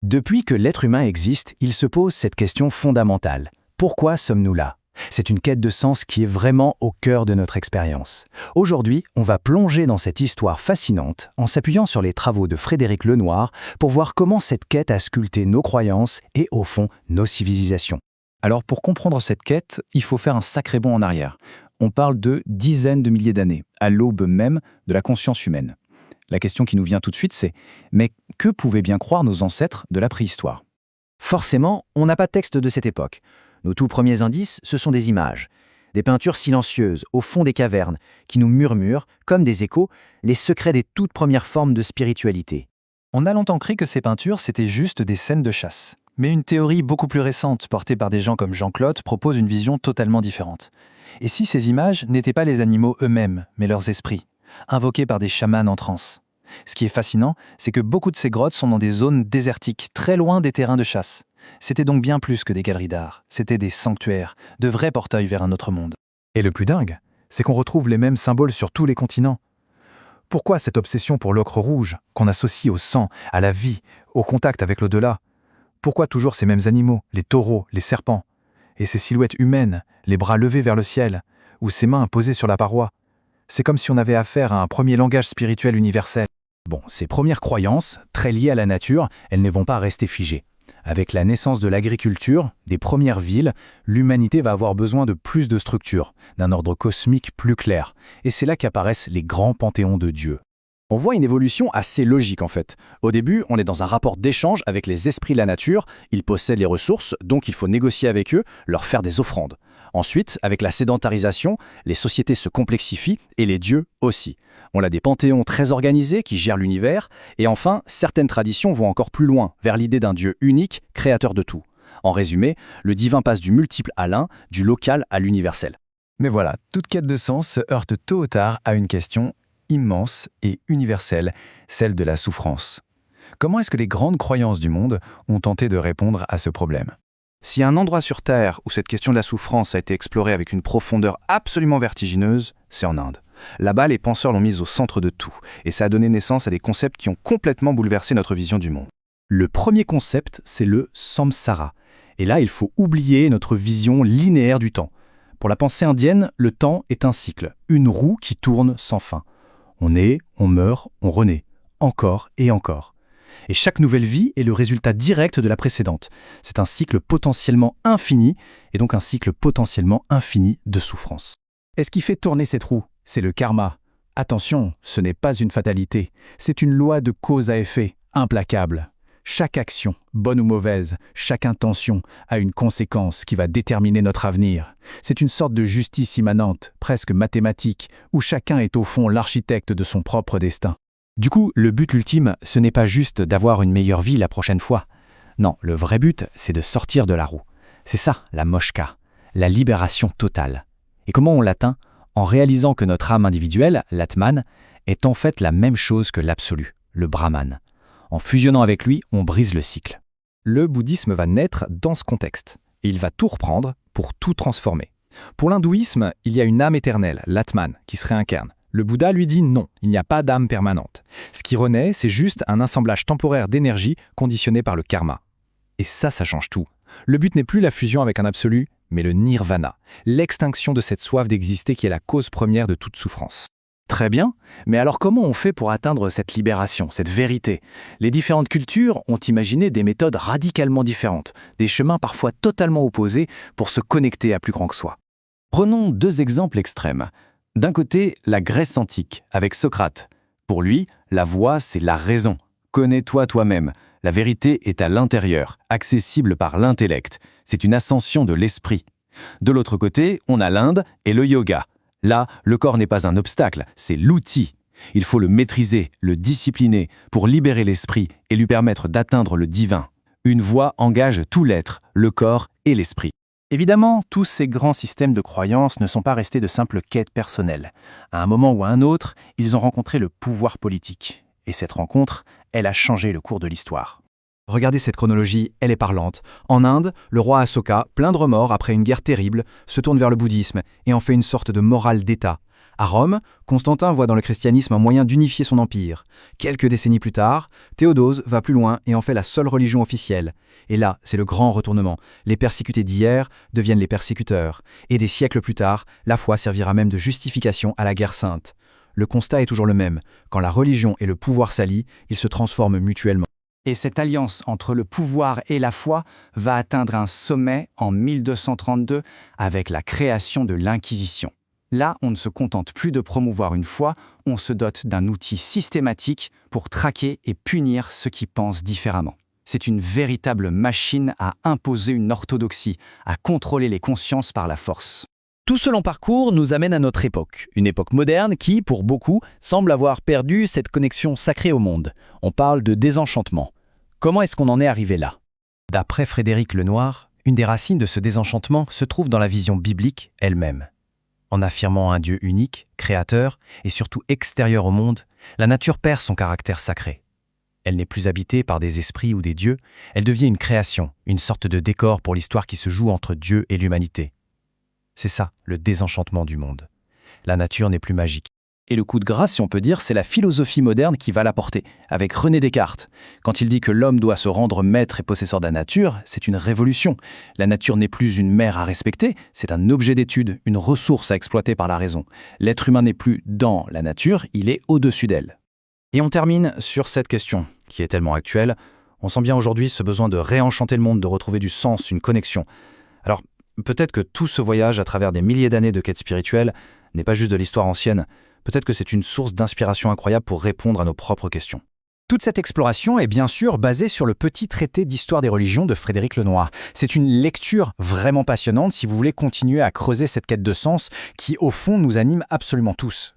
Depuis que l'être humain existe, il se pose cette question fondamentale. Pourquoi sommes-nous là ? C'est une quête de sens qui est vraiment au cœur de notre expérience. Aujourd'hui, on va plonger dans cette histoire fascinante en s'appuyant sur les travaux de Frédéric Lenoir pour voir comment cette quête a sculpté nos croyances et, au fond, nos civilisations. Alors pour comprendre cette quête, il faut faire un sacré bond en arrière. On parle de dizaines de milliers d'années, à l'aube même de la conscience humaine. La question qui nous vient tout de suite, c'est « mais que pouvaient bien croire nos ancêtres de la préhistoire ?» Forcément, on n'a pas de texte de cette époque. Nos tout premiers indices, ce sont des images. Des peintures silencieuses, au fond des cavernes, qui nous murmurent, comme des échos, les secrets des toutes premières formes de spiritualité. On a longtemps cru que ces peintures, c'était juste des scènes de chasse. Mais une théorie beaucoup plus récente, portée par des gens comme Jean-Claude, propose une vision totalement différente. Et si ces images n'étaient pas les animaux eux-mêmes, mais leurs esprits, invoqués par des chamans en transe? Ce qui est fascinant, c'est que beaucoup de ces grottes sont dans des zones désertiques, très loin des terrains de chasse. C'était donc bien plus que des galeries d'art, c'était des sanctuaires, de vrais portails vers un autre monde. Et le plus dingue, c'est qu'on retrouve les mêmes symboles sur tous les continents. Pourquoi cette obsession pour l'ocre rouge, qu'on associe au sang, à la vie, au contact avec l'au-delà? Pourquoi toujours ces mêmes animaux, les taureaux, les serpents? Et ces silhouettes humaines, les bras levés vers le ciel, ou ces mains posées sur la paroi? C'est comme si on avait affaire à un premier langage spirituel universel. Bon, ces premières croyances, très liées à la nature, elles ne vont pas rester figées. Avec la naissance de l'agriculture, des premières villes, l'humanité va avoir besoin de plus de structures, d'un ordre cosmique plus clair. Et c'est là qu'apparaissent les grands panthéons de dieux. On voit une évolution assez logique en fait. Au début, on est dans un rapport d'échange avec les esprits de la nature, ils possèdent les ressources, donc il faut négocier avec eux, leur faire des offrandes. Ensuite, avec la sédentarisation, les sociétés se complexifient et les dieux aussi. On a des panthéons très organisés qui gèrent l'univers, et enfin, certaines traditions vont encore plus loin, vers l'idée d'un dieu unique, créateur de tout. En résumé, le divin passe du multiple à l'un, du local à l'universel. Mais voilà, toute quête de sens se heurte tôt ou tard à une question immense et universelle, celle de la souffrance. Comment est-ce que les grandes croyances du monde ont tenté de répondre à ce problème ? S'il y a un endroit sur Terre où cette question de la souffrance a été explorée avec une profondeur absolument vertigineuse, c'est en Inde. Là-bas, les penseurs l'ont mise au centre de tout, et ça a donné naissance à des concepts qui ont complètement bouleversé notre vision du monde. Le premier concept, c'est le samsara. Et là, il faut oublier notre vision linéaire du temps. Pour la pensée indienne, le temps est un cycle, une roue qui tourne sans fin. On naît, on meurt, on renaît, encore et encore. Et chaque nouvelle vie est le résultat direct de la précédente. C'est un cycle potentiellement infini, et donc un cycle potentiellement infini de souffrance. Et ce qui fait tourner cette roue, c'est le karma. Attention, ce n'est pas une fatalité, c'est une loi de cause à effet, implacable. Chaque action, bonne ou mauvaise, chaque intention a une conséquence qui va déterminer notre avenir. C'est une sorte de justice immanente, presque mathématique, où chacun est au fond l'architecte de son propre destin. Du coup, le but ultime, ce n'est pas juste d'avoir une meilleure vie la prochaine fois. Non, le vrai but, c'est de sortir de la roue. C'est ça, la moksha, la libération totale. Et comment on l'atteint ? En réalisant que notre âme individuelle, l'Atman, est en fait la même chose que l'absolu, le Brahman. En fusionnant avec lui, on brise le cycle. Le bouddhisme va naître dans ce contexte, et il va tout reprendre pour tout transformer. Pour l'hindouisme, il y a une âme éternelle, l'Atman, qui se réincarne. Le Bouddha lui dit non, il n'y a pas d'âme permanente. Ce qui renaît, c'est juste un assemblage temporaire d'énergie conditionné par le karma. Et ça change tout. Le but n'est plus la fusion avec un absolu, mais le nirvana, l'extinction de cette soif d'exister qui est la cause première de toute souffrance. Très bien, mais alors comment on fait pour atteindre cette libération, cette vérité ? Les différentes cultures ont imaginé des méthodes radicalement différentes, des chemins parfois totalement opposés pour se connecter à plus grand que soi. Prenons deux exemples extrêmes. D'un côté, la Grèce antique, avec Socrate. Pour lui, la voie, c'est la raison. Connais-toi toi-même. La vérité est à l'intérieur, accessible par l'intellect. C'est une ascension de l'esprit. De l'autre côté, on a l'Inde et le yoga. Là, le corps n'est pas un obstacle, c'est l'outil. Il faut le maîtriser, le discipliner pour libérer l'esprit et lui permettre d'atteindre le divin. Une voie engage tout l'être, le corps et l'esprit. Évidemment, tous ces grands systèmes de croyances ne sont pas restés de simples quêtes personnelles. À un moment ou à un autre, ils ont rencontré le pouvoir politique. Et cette rencontre, elle a changé le cours de l'histoire. Regardez cette chronologie, elle est parlante. En Inde, le roi Asoka, plein de remords après une guerre terrible, se tourne vers le bouddhisme et en fait une sorte de morale d'État. À Rome, Constantin voit dans le christianisme un moyen d'unifier son empire. Quelques décennies plus tard, Théodose va plus loin et en fait la seule religion officielle. Et là, c'est le grand retournement. Les persécutés d'hier deviennent les persécuteurs. Et des siècles plus tard, la foi servira même de justification à la guerre sainte. Le constat est toujours le même. Quand la religion et le pouvoir s'allient, ils se transforment mutuellement. Et cette alliance entre le pouvoir et la foi va atteindre un sommet en 1232 avec la création de l'Inquisition. Là, on ne se contente plus de promouvoir une foi, on se dote d'un outil systématique pour traquer et punir ceux qui pensent différemment. C'est une véritable machine à imposer une orthodoxie, à contrôler les consciences par la force. Tout ce long parcours nous amène à notre époque, une époque moderne qui, pour beaucoup, semble avoir perdu cette connexion sacrée au monde. On parle de désenchantement. Comment est-ce qu'on en est arrivé là? D'après Frédéric Lenoir, une des racines de ce désenchantement se trouve dans la vision biblique elle-même. En affirmant un Dieu unique, créateur et surtout extérieur au monde, la nature perd son caractère sacré. Elle n'est plus habitée par des esprits ou des dieux, elle devient une création, une sorte de décor pour l'histoire qui se joue entre Dieu et l'humanité. C'est ça, le désenchantement du monde. La nature n'est plus magique. Et le coup de grâce, si on peut dire, c'est la philosophie moderne qui va l'apporter, avec René Descartes. Quand il dit que l'homme doit se rendre maître et possesseur de la nature, c'est une révolution. La nature n'est plus une mère à respecter, c'est un objet d'étude, une ressource à exploiter par la raison. L'être humain n'est plus dans la nature, il est au-dessus d'elle. Et on termine sur cette question, qui est tellement actuelle. On sent bien aujourd'hui ce besoin de réenchanter le monde, de retrouver du sens, une connexion. Alors, peut-être que tout ce voyage à travers des milliers d'années de quête spirituelle n'est pas juste de l'histoire ancienne. Peut-être que c'est une source d'inspiration incroyable pour répondre à nos propres questions. Toute cette exploration est bien sûr basée sur le petit traité d'histoire des religions de Frédéric Lenoir. C'est une lecture vraiment passionnante si vous voulez continuer à creuser cette quête de sens qui, au fond, nous anime absolument tous.